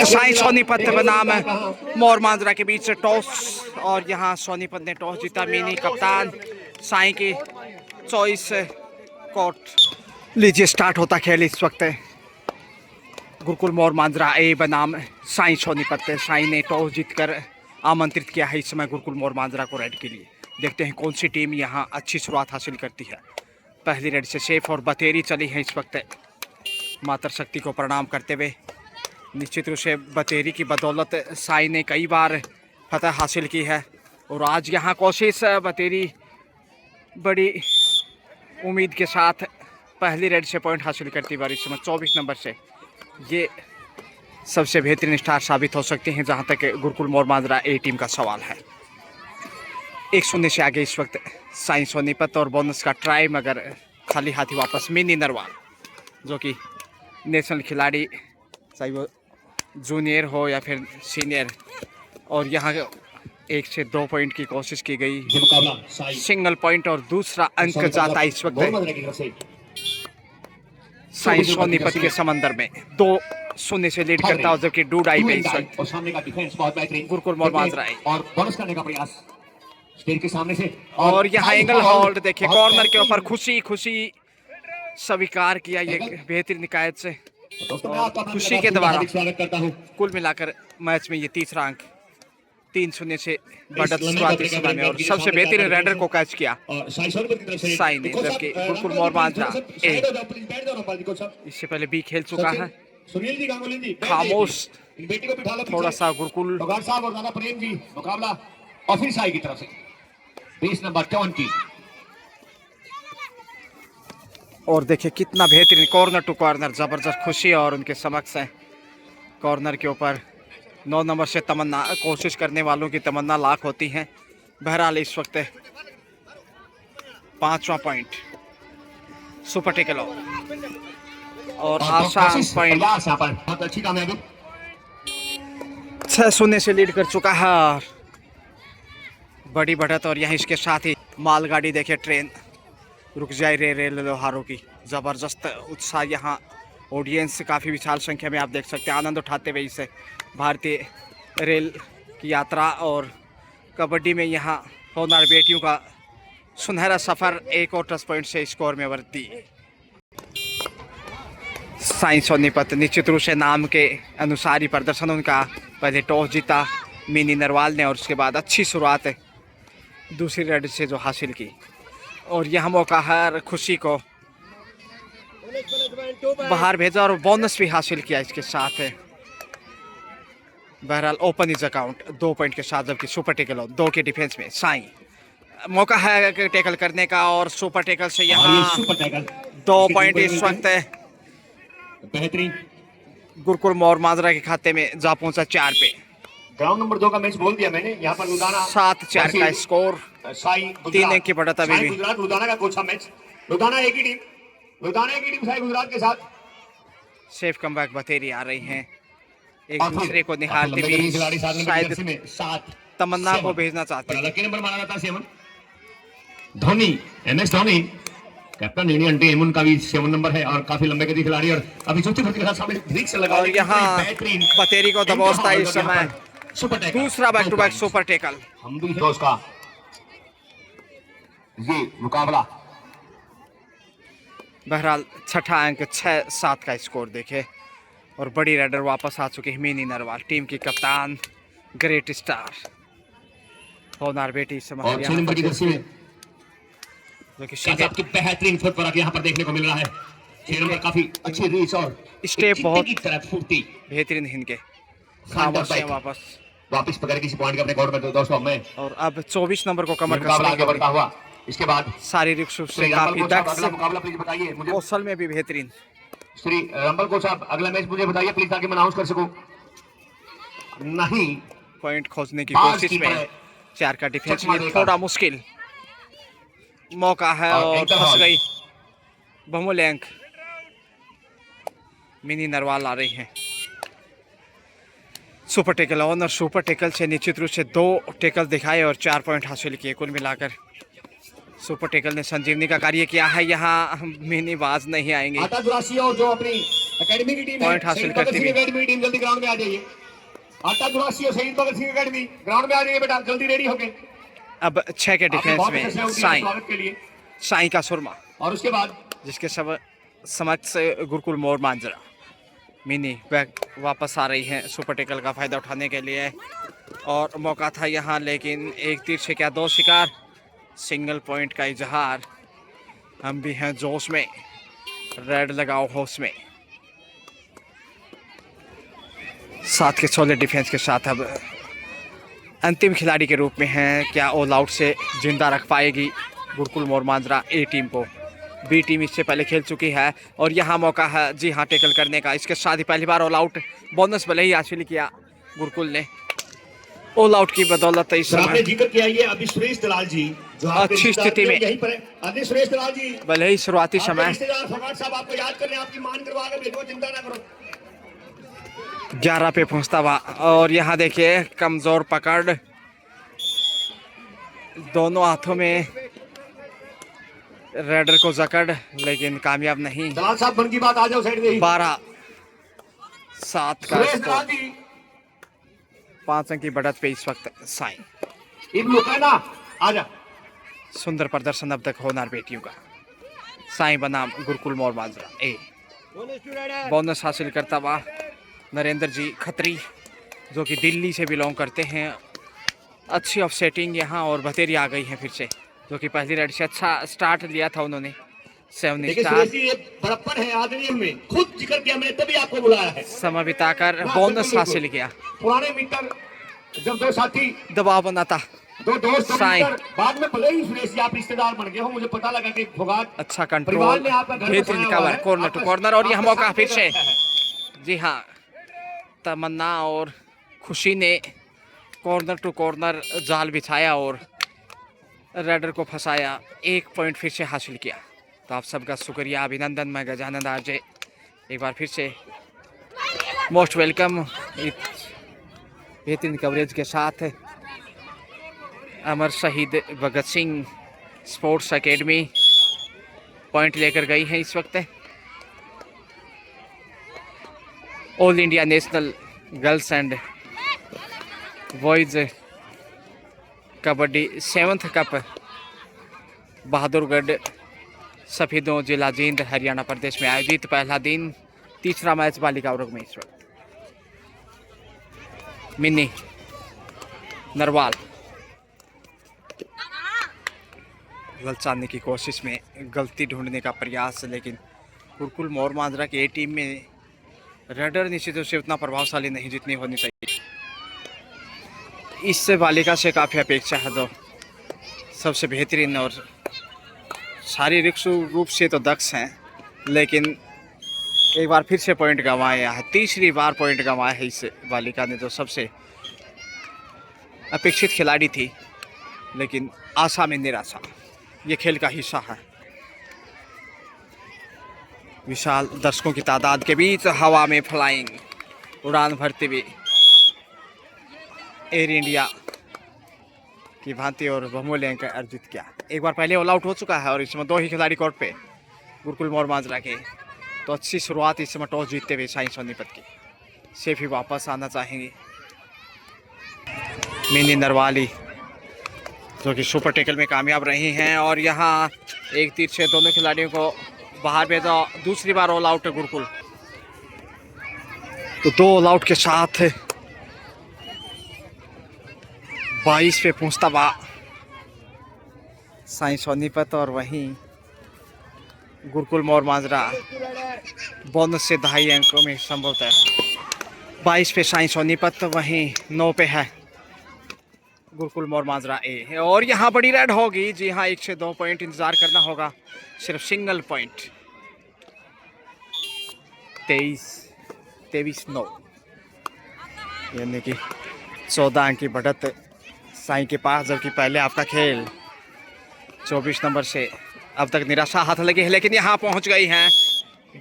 साई सोनीपत बनाम मोर मांजरा के बीच टॉस और यहाँ सोनीपत ने टॉस जीता। मिनी कप्तान साई की चॉइस कोर्ट। लीजिए स्टार्ट होता खेल इस वक्त। गुरुकुल मोर मांजरा ए बनाम साई सोनीपत। साई ने टॉस जीतकर आमंत्रित किया है इस समय गुरुकुल मोर मांजरा को रेड के लिए। देखते हैं कौन सी टीम यहाँ अच्छी शुरुआत हासिल करती है। पहली रेड से सेफ और बतेरी चली है इस वक्त। मातर शक्ति को प्रणाम करते हुए निश्चित रूप से बतेरी की बदौलत साई ने कई बार फतह हासिल की है और आज यहाँ कोशिश बतेरी बड़ी उम्मीद के साथ पहली रेड से पॉइंट हासिल करती बार इस समय 24 नंबर से। ये सबसे बेहतरीन स्टार साबित हो सकते हैं जहाँ तक गुरुकुल मोर मांजरा ए टीम का सवाल है। 1-0 से आगे इस वक्त साई सोनीपत और बोनस का ट्राई मगर खाली हाथी वापस। मिनी नरवाल जो कि नेशनल खिलाड़ी चाहे वो जूनियर हो या फिर सीनियर, और यहाँ 1 से 2 पॉइंट की कोशिश की गई। सिंगल पॉइंट और दूसरा अंक जाता है इस वक्त साई सोनीपत के समंदर में। 2-0 से लीड करता है जबकि डूडाई में इस वक्त गुरुकुल मोर मांजरा और यहाँ एंगल होल्ड देखिए कॉर्नर के ऊपर खुशी स्वीकार किया ये बेहतरीन निकायत से। खुशी के द्वारा कुल मिलाकर मैच में ये तीसरा अंक। 3-0 से बढ़त शुरुआती समय में और सबसे बेहतरीन रेडर को कैच किया साई ने, जबकि गुरुकुल मोर मांजरा ए इससे पहले बी खेल चुका है। खामोश थोड़ा सा गुरुकुल की तरफ से 20 नंबर 20 और देखिए कितना बेहतरीन कॉर्नर टू कॉर्नर जबरदस्त खुशी और उनके समक्ष है। कॉर्नर के ऊपर 9 नंबर से तमन्ना, कोशिश करने वालों की तमन्ना लाख होती है। बहरहाल इस वक्त 5वां पॉइंट सुपर टेकल और आसान पॉइंट 6-0 से लीड कर चुका है। बड़ी बढ़त और यहाँ इसके साथ ही मालगाड़ी देखिए ट्रेन रुक जाए रेल लोहारों की ज़बरदस्त उत्साह। यहाँ ऑडियंस काफ़ी विशाल संख्या में आप देख सकते हैं आनंद उठाते हुए इसे भारतीय रेल की यात्रा। और कबड्डी में यहाँ होनहार बेटियों का सुनहरा सफ़र 1 और टच पॉइंट से स्कोर में वृद्धि। साई सोनीपत निश्चित रूप से नाम के अनुसार ही प्रदर्शन उनका। पहले टॉस जीता मिनी नरवाल ने और उसके बाद अच्छी शुरुआत दूसरी रेड से जो हासिल की और यह मौका हर खुशी को बाहर भेजा और बोनस भी हासिल किया इसके साथ है। बहरहाल ओपन इज अकाउंट 2 पॉइंट के साथ, जबकि सुपर टेकल 2 के डिफेंस में साई मौका है टेकल करने का और सुपर टेकल से यहाँ 2 पॉइंट इस वक्त बेहतरीन गुरुकुल मोर मांजरा के खाते में जा पहुंचा 4 पे। ग्राउंड नंबर 2 का मैच बोल दिया मैंने। यहाँ पर लुधियाना 7-4 का स्कोर, 3 अंक की बढ़त अभी भी। गुजरात लुधियाना का कोचा मैच। लुधियाना एक ही टीम साई गुजरात के साथ। सेफ कमबैक बतेरी आ रही हैं एक दूसरे को निहारते हुए, शायद तमन्ना को भेजना चाहते हैं। लकी नंबर माना जाता है Dhoni, MS Dhoni captain Indian team, उनका भी 7 नंबर है और काफी लंबे गति खिलाड़ी और अभी चौथी भर्ती के साथ सामने ब्रिक से लगा। और यहाँ बतेरी को दबोचता है इस समय दूसरा back to back super tackle. हम भी दोस्त का ये मुकाबला। बहरहाल छठा अंक 6-7 का स्कोर देखे और बड़ी रेडर वापस आ चुकी है मिनी नरवाल, टीम की कप्तान ग्रेट स्टार होनहार बेटी इस समय जो कि की बेहतरीन फुटवर्क यहाँ पर देखने को मिल रहा है। 6 नंबर काफी अच्छी रीच और स्टेप बहुत फुर्ती बेहतरीन इनके। खामोश है वापस पकड़ किसी पॉइंट के अपने कोर्ट में दोस्तों में। और अब 24 नंबर को कमर बढ़ता हुआ इसके बाद शारीरिक रूप से काफी दक्ष, मुकाबला प्लीज बताइए मुझे। कौशल में भी बेहतरीन। श्री रंबल कोच साहब अगला मैच मुझे बताइए प्लीज ताकि मैं अनाउंस कर सकूं। नहीं पॉइंट खोजने की कोशिश में 4 का डिफेंस में थोड़ा मुश्किल मौका है और फंस गई बहुमूल्य अंक। मिनी नरवाल आ रही हैं सुपर टेकल ऑन और सुपर टेकल से निश्चित रूप से 2 टेकल दिखाए और 4 पॉइंट हासिल किए। कुल मिलाकर सुपर टेकल ने संजीवनी का कार्य किया है। यहाँ मिनी बाज नहीं आएंगे। जो अपनी एकेडमी की टीम पॉइंट हासिल करती हुई। एकेडमी की टीम जल्दी ग्राउंड में आ जाइए। आटा दुरासी और शहीद भगत सिंह एकेडमी ग्राउंड में आ जाइए बेटा, जल्दी रेडी होके। अब 6 के डिफेंस में साई, स्वागत के लिए। साई का सुरमा, और उसके बाद जिसके सब समक्ष गुरुकुल मोर मांजरा मिनी बैक वापस आ रही है सुपर टेकल का फायदा उठाने के लिए। और मौका था यहाँ, लेकिन एक तीर से क्या दो शिकार, सिंगल पॉइंट का इजहार। हम भी हैं जोश में, रेड लगाओ होश में। 7 के 16 डिफेंस के साथ अब अंतिम खिलाड़ी के रूप में हैं। क्या ऑल आउट से जिंदा रख पाएगी गुरुकुल मोर मांजरा ए टीम को? बी टीम इससे पहले खेल चुकी है और यहाँ मौका है जी हाँ टेकल करने का। इसके साथ ही पहली बार ऑल आउट, बोनस भले ही हासिल किया गुरुकुल ने। ऑल आउट की बदौलत इस आपने जिक्र किया ये अभी सुरेश दलाल जी जो अच्छी स्थिति में, यहीं पर है। अभी सुरेश दलाल जी भले ही शुरुआती समय फगाट साहब आपको याद करने आपकी मान करवा के भेजो, चिंता ना करो। 11 पे पहुंचता हुआ। और यहाँ देखिए कमजोर पकड़, दोनों हाथों में रेडर को जकड़, लेकिन कामयाब नहीं। दलाल साहब मन की बात आ जाओ साइड में। 12-7 का सुरेश दलाल स्कोर। जी 5 अंक की बढ़त पे इस वक्त साई। इन लोग है ना, आजा। सुंदर प्रदर्शन अब तक होनार बेटियों का। साई बनाम गुरुकुल मोर मांजरा ए। बोनस हासिल करता हुआ नरेंद्र जी खत्री, जो कि दिल्ली से बिलोंग करते हैं। अच्छी ऑफसेटिंग यहाँ, और बतेरी आ गई है फिर से, जो कि पहली रेड से अच्छा स्टार्ट लिया था उन्होंने। 7 देखिए स्टार सुरेश जी ये बड़प्पन है आदरणीय में, खुद जिक्र किया मैंने तभी आपको बुलाया है। समय बिताकर बोनस हासिल किया। पुराने मित्र जब दो साथी दबाव बनाता दो दोस्त साईं। मित्र, बाद में भले ही सुरेश जी आप रिश्तेदार बन गए हो, मुझे पता लगा कि फुगाट अच्छा परिवार कंट्रोल, ने आपका घर बेहतरीन बसाया हुआ कवर, है। कॉर्नर टू आपका- कॉर्नर। और यह आपका मौका साथ फिर दे से, रखा है। जी हाँ, तमन्ना और खुशी ने कॉर्नर टू कॉर्नर जाल बिछाया और रेडर को फंसाया। 1 पॉइंट फिर से हासिल किया। तो आप सबका शुक्रिया, अभिनंदन। मैं गजानंद आरजे एक बार फिर से मोस्ट वेलकम। बेहतरीन कवरेज के साथ Amar Shaheed Bhagat Singh sports academy point लेकर गई है इस वक्त। All India national girls and boys kabaddi 7th cup Bahadurgarh Safidon जिला जींद हरियाणा प्रदेश में आयोजित पहला दिन, तीसरा मैच बालिका वर्ग में इस वक्त। मिनी नरवाल ललचाने की कोशिश में, गलती ढूंढने का प्रयास, लेकिन गुरुकुल मोर मांजरा की ए टीम में रेडर निश्चित रूप से उतना प्रभावशाली नहीं जितनी होनी चाहिए। इससे बालिका से काफ़ी अपेक्षा है, जो सबसे बेहतरीन और शारीरिक रूप से तो दक्ष हैं, लेकिन एक बार फिर से पॉइंट गंवाया है। तीसरी बार पॉइंट गंवाया है इस बालिका ने, जो सबसे अपेक्षित खिलाड़ी थी, लेकिन आशा में निराशा, ये खेल का हिस्सा है। विशाल दर्शकों की तादाद के बीच हवा में फ्लाइंग उड़ान भरते हुए एयर इंडिया की भांति और बहुमूल्य अंक अर्जित किया। एक बार पहले ऑल आउट हो चुका है और इस समय 2 ही खिलाड़ी कोर्ट पे गुरुकुल मोर मांजरा के। तो अच्छी शुरुआत इस समय टॉस जीतते हुए साई सोनीपत की से भी वापस आना चाहेंगे। मिनी नरवाली जो कि सुपर टेकल में कामयाब रही हैं, और यहाँ एक तीर से दोनों खिलाड़ियों को बाहर भेजा। दूसरी बार ऑल आउट है गुरुकुल। तो 2 ऑल आउट के साथ 22 पे पहुंचता बा साई सोनीपत, और वहीं गुरुकुल मोर मांजरा बोनस से 2.5 अंकों में संभवतः 22 पे साई सोनीपत, वहीं 9 पे है गुरुकुल मोर मांजरा ए। और यहाँ बड़ी रेड होगी। जी हाँ, 1 से 2 पॉइंट इंतजार करना होगा, सिर्फ सिंगल पॉइंट। 23-9 यानी कि 14 अंक की बढ़त साई के पास, जबकि पहले आपका खेल 24 नंबर से अब तक निराशा हाथ लगी है, लेकिन यहाँ पहुँच गई हैं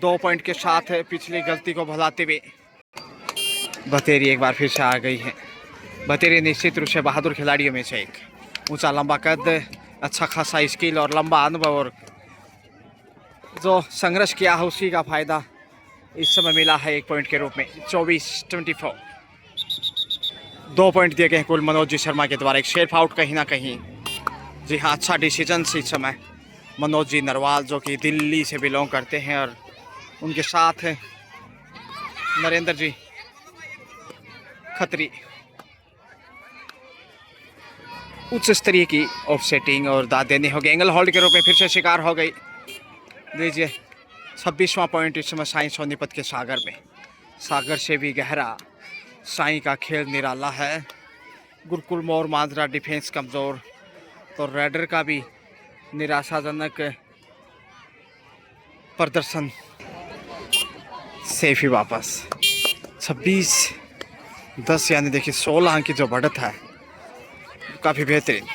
2 पॉइंट के साथ पिछली गलती को भुलाते हुए। बतेरी एक बार फिर से आ गई है। बतेरी निश्चित रूप से बहादुर खिलाड़ियों में से एक, ऊंचा लंबा कद, अच्छा खासा स्किल और लंबा अनुभव, और जो संघर्ष किया है उसी का फायदा इस समय मिला है 1 पॉइंट के रूप में 24-24। 2 पॉइंट दिए गए हैं कुल मनोज जी शर्मा के द्वारा। एक शेल्फ आउट कहीं ना कहीं। जी हाँ, अच्छा डिसीजन इस समय मनोज जी नरवाल जो कि दिल्ली से बिलोंग करते हैं, और उनके साथ हैं नरेंद्र जी खत्री। उच्च स्तरीय की ऑफ सेटिंग और दाद देनी होगी। एंगल होल्ड के रूप में फिर से शिकार हो गई। लीजिए 26वां पॉइंट इस समय साई सोनीपत के सागर में। सागर से भी गहरा साई का खेल निराला है। गुरुकुल मोर मांजरा डिफेंस कमज़ोर, तो रेडर का भी निराशाजनक प्रदर्शन। सेफ ही वापस 26-10 यानी देखिए 16 अंक की जो बढ़त है काफ़ी बेहतरीन।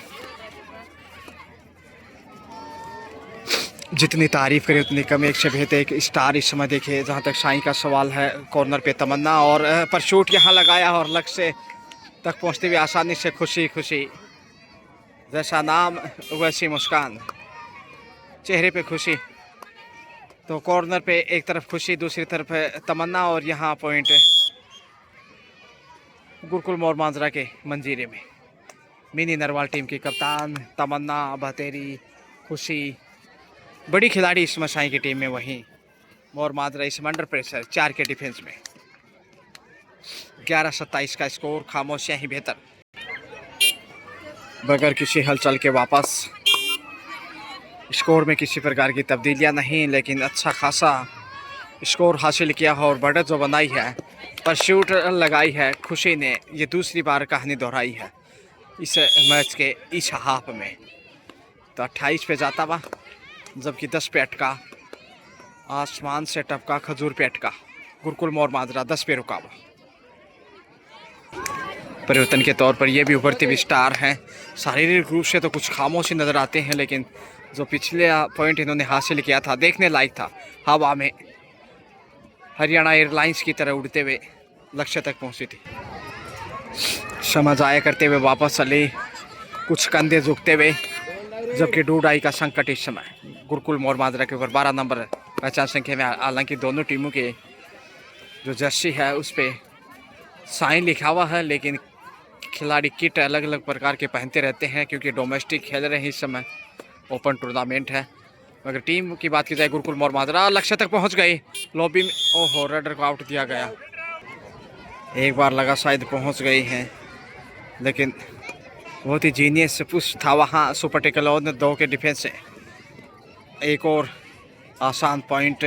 जितनी तारीफ करें उतनी कम। एक से बेहतर एक स्टार इस समय देखिए। जहाँ तक साई का सवाल है, कॉर्नर पे तमन्ना और पर शूट यहाँ लगाया और लक्ष्य तक पहुँचते हुए आसानी से खुशी खुशी। जैसा नाम वैसी मुस्कान, चेहरे पे खुशी। तो कॉर्नर पे एक तरफ खुशी, दूसरी तरफ तमन्ना, और यहाँ पॉइंट गुरुकुल मोर मांजरा के मंजीरे में। मिनी नरवाल टीम की कप्तान तमन्ना बतेरी, खुशी बड़ी खिलाड़ी इस मसाई की टीम में। वहीं मोर मांजरा इस अंडर प्रेशर 4 के डिफेंस में। 11-27 का स्कोर। खामोशियाँ ही बेहतर। बगैर किसी हलचल के वापस। स्कोर में किसी प्रकार की तब्दीलियां नहीं, लेकिन अच्छा खासा स्कोर हासिल किया है और बढ़त जो बनाई है, पर शूट लगाई है खुशी ने। ये दूसरी बार कहानी दोहराई है इस मैच के इस हाफ में। तो 28 पे जाता हुआ, जबकि 10 पे अटका। आसमान से टपका खजूर पे अटका। गुरुकुल मोर मांजरा 10 पे रुका हुआ। परिवर्तन के तौर पर ये भी उभरते हुए स्टार हैं। शारीरिक रूप से तो कुछ खामोश नज़र आते हैं, लेकिन जो पिछले पॉइंट इन्होंने हासिल किया था देखने लायक था। हवा में हरियाणा एयरलाइंस की तरह उड़ते हुए लक्ष्य तक पहुंची थी। समय जाया करते हुए वापस चले, कुछ कंधे झुकते हुए, जबकि डूडाई का संकट इस समय गुरुकुल मोर मांजरा के ऊपर 12 नंबर पहचान संख्या में। हालांकि दोनों टीमों के जो जर्सी है उस पर साइन लिखा हुआ है, लेकिन खिलाड़ी किट अलग अलग प्रकार के पहनते रहते हैं, क्योंकि डोमेस्टिक खेल रहे हैं इस समय, ओपन टूर्नामेंट है। अगर टीम की बात की जाए, गुरुकुल मोर मांजरा लक्ष्य तक पहुंच गई। लॉबी में ओहो, रेडर को आउट दिया गया। एक बार लगा शायद पहुंच गई हैं, लेकिन बहुत ही जीनियस पुश था वहाँ सुपर टेकल ने 2 के डिफेंस से। एक और आसान पॉइंट।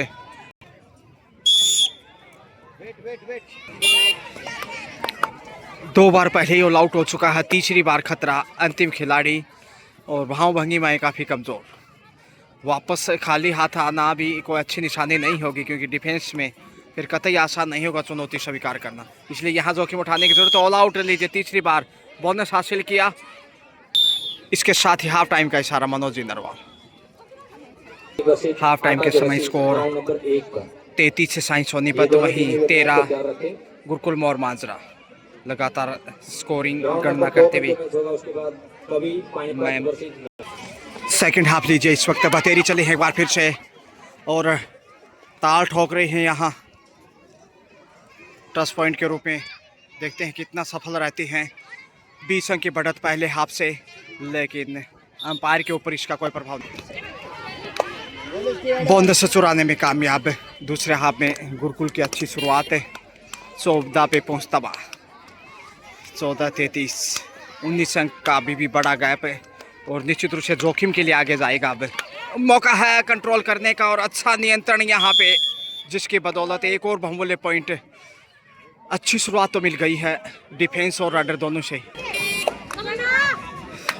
दो बार पहले ही ऑल आउट हो चुका है, तीसरी बार खतरा। अंतिम खिलाड़ी और भाव भंगिमाएँ काफ़ी कमज़ोर। वापस खाली हाथ आना भी कोई अच्छी निशानी नहीं होगी, क्योंकि डिफेंस में फिर कतई आसान नहीं होगा चुनौती स्वीकार करना। इसलिए यहाँ जोखिम उठाने की जरूरत है। ऑल आउट लीजिए, तीसरी बार बोनस हासिल किया। इसके साथ ही हाफ टाइम का इशारा मनोज जी नरवाल। हाफ टाइम के समय स्कोर 33 से साई सोनीपत, वहीं 13 गुरुकुल मोर मांजरा। लगातार स्कोरिंग गणना करते हुए मैं सेकंड हाफ लीजिए। इस वक्त बतेरी चली है एक बार फिर से, और ताल ठोक रही हैं यहाँ टच पॉइंट के रूप में। देखते हैं कितना सफल रहती हैं। 20 अंक की बढ़त पहले हाफ से, लेकिन अंपायर के ऊपर इसका कोई प्रभाव नहीं। बोनस से चुराने में कामयाब। दूसरे हाफ में गुरुकुल की अच्छी शुरुआत है। 14 पे पहुँचता बा 14-33, 19 अंक का अभी भी बड़ा गैप है, और निश्चित रूप से जोखिम के लिए आगे जाएगा। अब मौका है कंट्रोल करने का और अच्छा नियंत्रण यहाँ पे, जिसकी बदौलत एक और बहुमूल्य पॉइंट। अच्छी शुरुआत तो मिल गई है डिफेंस और राइडर दोनों से,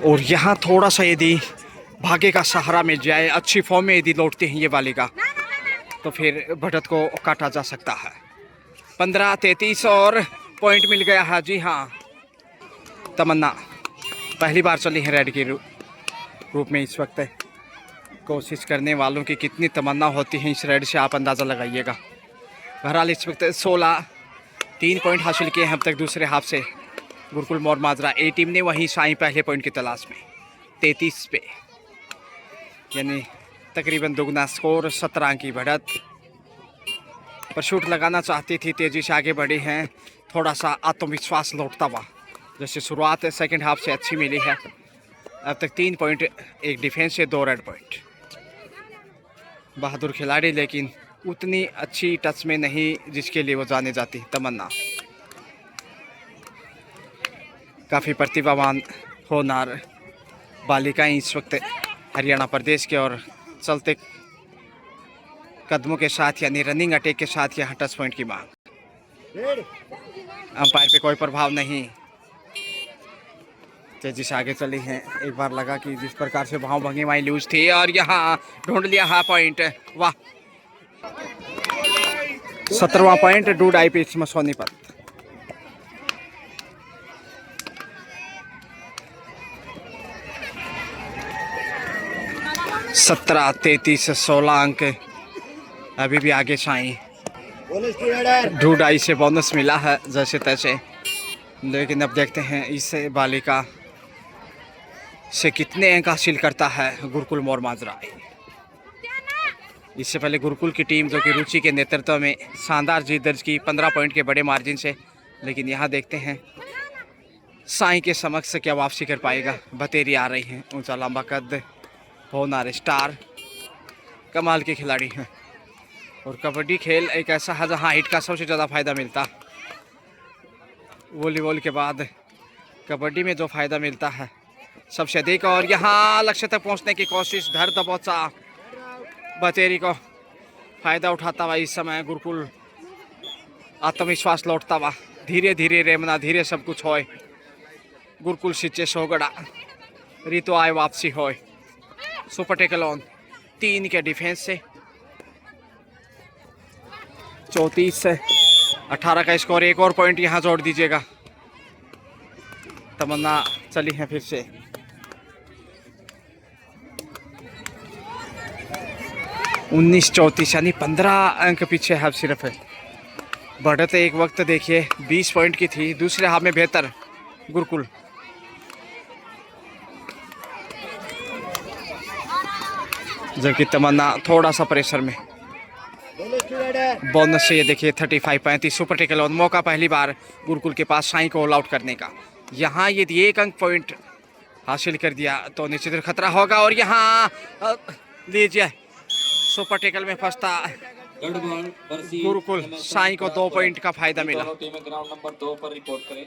और यहाँ थोड़ा सा यदि भागे का सहारा मिल जाए, अच्छी फॉर्म में यदि लौटते हैं ये वालेगा, तो फिर बढ़त को काटा जा सकता है। 15-33 और पॉइंट मिल गया है। जी हाँ, तमन्ना पहली बार चली है रेड के रूप में। इस वक्त कोशिश करने वालों की कितनी तमन्ना होती है इस रेड से आप अंदाज़ा लगाइएगा। बहरहाल इस वक्त 3 पॉइंट हासिल किए हैं अब तक दूसरे हाफ से गुरुकुल मोर मांजरा ए टीम ने। वहीं साई पहले पॉइंट की तलाश में 33 पे, यानी तकरीबन दुगना स्कोर। 17 अंक की बढ़त। पर शूट लगाना चाहती थी, तेज़ी से आगे बढ़ी हैं, थोड़ा सा आत्मविश्वास लौटता हुआ। जैसे शुरुआत सेकंड हाफ से अच्छी मिली है, अब तक 3 पॉइंट, एक डिफेंस से 2 रेड पॉइंट। बहादुर खिलाड़ी, लेकिन उतनी अच्छी टच में नहीं जिसके लिए वो जाने जाती। तमन्ना काफ़ी प्रतिभावान होनहार बालिकाएं इस वक्त हरियाणा प्रदेश के, और चलते कदमों के साथ यानी रनिंग अटैक के साथ यहाँ टच पॉइंट की मांग। अंपायर पे कोई प्रभाव नहीं, तेजी से आगे चली हैं। एक बार लगा कि जिस प्रकार से भाव भंगी वहीं लूज थी, और यहाँ ढूंढ लिया हाफ पॉइंट। वाह, 17वां पॉइंट डूड आई पिच में सोनीपत। सत्रह 33-16 अंक अभी भी आगे साई। डूड आई से बोनस मिला है जैसे तैसे, लेकिन अब देखते हैं इस बालिका से कितने अंक हासिल करता है गुरुकुल मोर माजरा। इससे पहले गुरुकुल की टीम जो कि रुचि के नेतृत्व में शानदार जीत दर्ज की 15 पॉइंट के बड़े मार्जिन से, लेकिन यहाँ देखते हैं साई के समक्ष क्या वापसी कर पाएगा। बतेरी आ रही हैं, ऊंचा लंबा कद, होनहार स्टार, कमाल के खिलाड़ी हैं। और कबड्डी खेल एक ऐसा है जहाँ हाइट का सबसे ज़्यादा फ़ायदा मिलता। वॉलीबॉल के बाद कबड्डी में जो फ़ायदा मिलता है सबसे अधिक। और यहाँ लक्ष्य तक पहुँचने की कोशिश, धर दबोचा बतेरी को फ़ायदा उठाता हुआ इस समय गुरुकुल आत्मविश्वास लौटता हुआ। धीरे धीरे रेमना, धीरे सब कुछ होए। गुरुकुल सिच्चे सोगड़ा रितो आए वापसी होए। सुपर टेकल ऑन 3 के डिफेंस से 34-18 का स्कोर। एक और पॉइंट यहाँ जोड़ दीजिएगा। तमन्ना चली है फिर से। उन्नीस 34 यानी 15 अंक पीछे है अब सिर्फ है। बढ़त एक वक्त देखिए 20 पॉइंट की थी, दूसरे हाफ में बेहतर गुरुकुल। जबकि तमन्ना थोड़ा सा प्रेशर में। बोनस से ये देखिए 35-35 सुपर टेकल ऑन। मौका पहली बार गुरुकुल के पास साई को ऑल आउट करने का। यहाँ यदि 1 अंक पॉइंट हासिल कर दिया तो निश्चित खतरा होगा। और यहाँ लीजिए सुपर टेकल में फंसता गुरुकुल। साई को 2 पॉइंट का फायदा मिला। ग्राउंड नंबर 2 पर रिपोर्ट करें।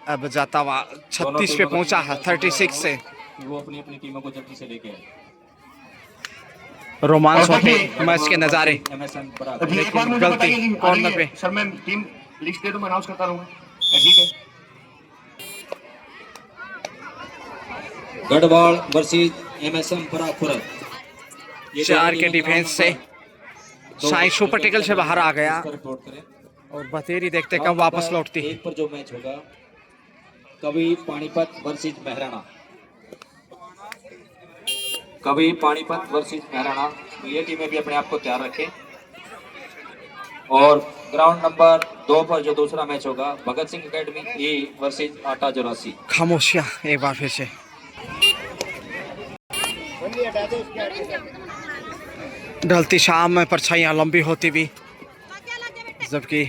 अब जाता हुआ 36 पे पहुंचा है 36 से। वो अपनी अपनी टीमों को जल्दी से लेके आए। रोमांस होते मैच के नज़ारे। एक बार मुझे गलती बताइए, कॉर्नर पे। सर मैं टीम लिस्ट दे दूं, मैं अनाउंस करता रहूंगा। ठीक है। Garhwal versus MSM पराखुरा। 4 के डिफेंस से साई सुपर टेकल से बाहर आ गया। रिपोर्ट करें। और बतेरी देखते कब वापस लौटती है। एक पर जो मैच होगा, कभी पानीपत वर्सेस महराणा। कभी पानीपत वर्सेस महराणा। तो ये टीमें भी अपने आप को तैयार रखें। और ग्राउंड नंबर 2 पर जो दूसरा मैच होगा, Bhagat Singh academy A versus आटा जोरासी। खामोशियाँ एक बार फिर से। ढलती शाम में परछाइयाँ लंबी होती भी, जबकि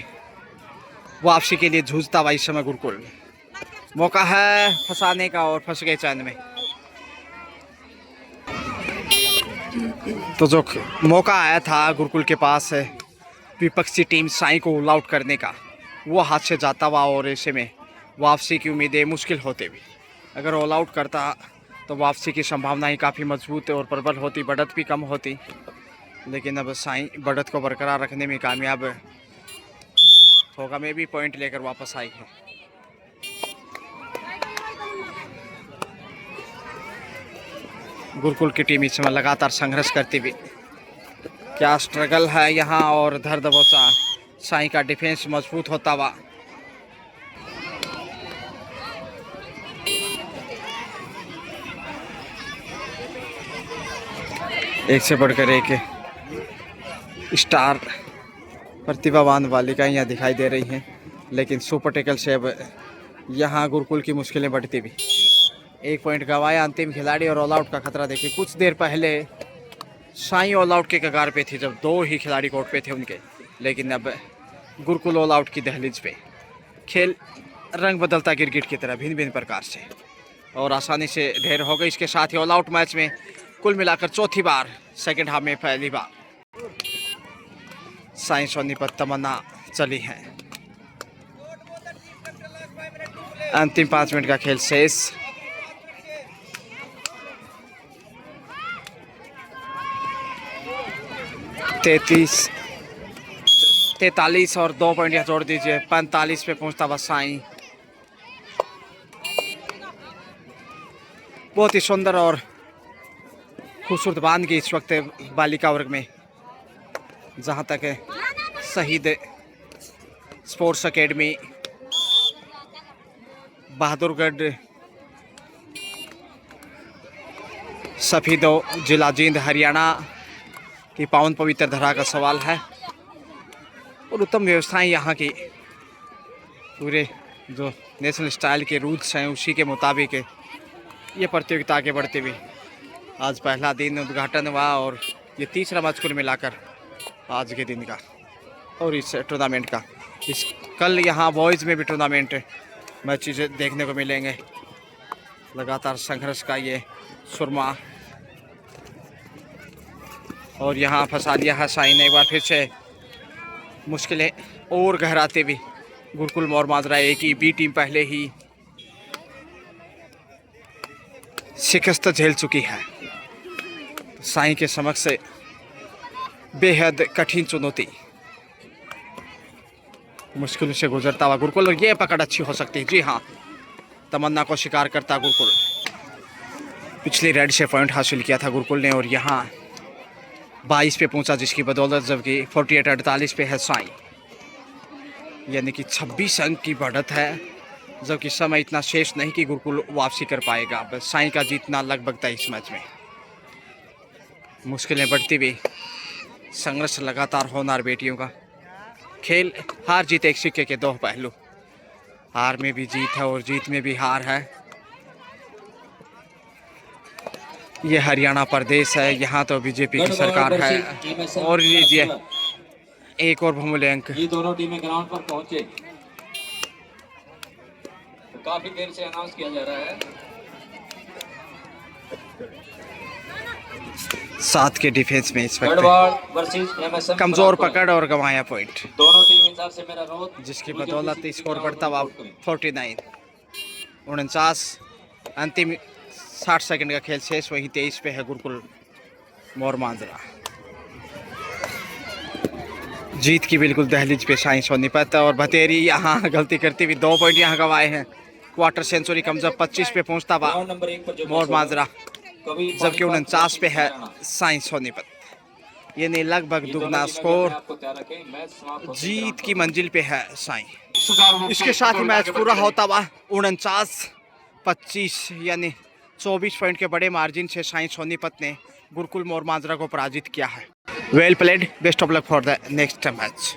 वापसी के लिए जूझता हुआ इस समय गुरुकुल। मौका है फंसाने का और फंस गए चैन में। तो जो मौका आया था गुरुकुल के पास विपक्षी टीम साई को ऑल आउट करने का, वो हाथ से जाता हुआ और ऐसे में वापसी की उम्मीदें मुश्किल होते भी। अगर ऑल आउट करता तो वापसी की संभावनाएं काफ़ी मजबूत और प्रबल होती, बढ़त भी कम होती। लेकिन अब साई बढ़त को बरकरार रखने में कामयाब होगा में भी पॉइंट लेकर वापस आई है। गुरुकुल की टीम इस समय लगातार संघर्ष करती हुई। क्या स्ट्रगल है यहाँ, और धर दबोचा साई का डिफेंस मजबूत होता हुआ। एक से बढ़कर एक स्टार प्रतिभावान बालिकाएं यहाँ दिखाई दे रही हैं, लेकिन सुपर टेकल से अब यहाँ गुरुकुल की मुश्किलें बढ़ती भी। 1 पॉइंट गंवाया अंतिम खिलाड़ी और ऑल आउट का खतरा देखिए। कुछ देर पहले साई ऑल आउट के कगार पे थी जब 2 ही खिलाड़ी कोर्ट पे थे उनके। लेकिन अब गुरुकुल ऑल आउट की दहलीज पे खेल रंग बदलता क्रिकेट की तरह भिन्न भिन्न प्रकार से और आसानी से ढेर हो गई। इसके साथ ही ऑल आउट मैच में कुल मिलाकर चौथी बार सेकंड हाफ में पहली बार साई सोनीपत तमन्ना चली है। अंतिम 5 मिनट का खेल शेष। तैतालीस और 2 पॉइंट यहाँ जोड़ दीजिए, 45 पे पहुंचता हुआ साई। बहुत ही सुंदर और खूबसूरत बांधगी इस वक्त बालिका वर्ग में, जहां तक शहीद स्पोर्ट्स एकेडमी बहादुरगढ़ सफीदो जिला जींद हरियाणा की पावन पवित्र धरा का सवाल है और उत्तम व्यवस्थाएं यहाँ की पूरे जो नेशनल स्टाइल के रूल्स हैं उसी के मुताबिक ये प्रतियोगिता आगे बढ़ती हुई आज पहला दिन उद्घाटन हुआ और ये तीसरा मैच कुल मिलाकर आज के दिन का और इस टूर्नामेंट का। इस कल यहाँ बॉयज़ में भी टूर्नामेंट मैचेज देखने को मिलेंगे। लगातार संघर्ष का ये सुरमा और यहाँ फंसा दिया है साई ने एक बार फिर से। मुश्किलें और गहराते हुए गुरुकुल मोर माजरा ए की बी टीम पहले ही शिकस्त झेल चुकी है। साई के समक्ष बेहद कठिन चुनौती, मुश्किलों से गुजरता हुआ गुरुकुल और ये पकड़ अच्छी हो सकती है। जी हाँ, तमन्ना को शिकार करता गुरुकुल। पिछली रेड से पॉइंट हासिल किया था गुरुकुल ने और यहाँ 22 पे पहुंचा, जिसकी बदौलत जबकि 48-48 पे है साई, यानी कि 26 अंक की बढ़त है। जबकि समय इतना शेष नहीं कि गुरुकुल वापसी कर पाएगा। बस साई का जीतना लगभग तय इस मैच में। मुश्किलें बढ़ती हुई, संघर्ष लगातार होनार बेटियों का खेल। हार जीत एक सिक्के के 2 पहलू, हार में भी जीत है और जीत में भी हार है। ये हरियाणा प्रदेश है, यहाँ तो बीजेपी की सरकार है। और लीजिए एक और बहुमूल्य अंक। ये दोनों टीमें ग्राउंड पर पहुंचे, काफी देर से अनाउंस किया जा रहा है। 7 के डिफेंस में इस वक्त वक्त कमजोर पकड़ और गंवाया पॉइंट, दोनों टीम हिसाब से मेरा रोड, जिसकी बदौलत स्कोर बढ़ता हुआ 49। अंतिम 60 सेकंड का खेल शेष, वही 23 पे है गुरुकुल मोर मांजरा। जीत की बिल्कुल दहलीज पे साई सोनीपत और भतेरी यहाँ गलती करती हुई 2 पॉइंट यहाँ गंवाए हैं। क्वार्टर सेंचुरी कमजोर 25 पे पहुंचता हुआ मोर मांजरा, जबकि 49 पे है साई सोनीपत। यानी लगभग दुगना स्कोर, जीत की मंजिल पे है साई। इसके साथ ही मैच पूरा होता हुआ 49-25 यानी 24 पॉइंट के बड़े मार्जिन से साई सोनीपत ने गुरुकुल मोर मांजरा को पराजित किया है। Well played, best of luck for the next match.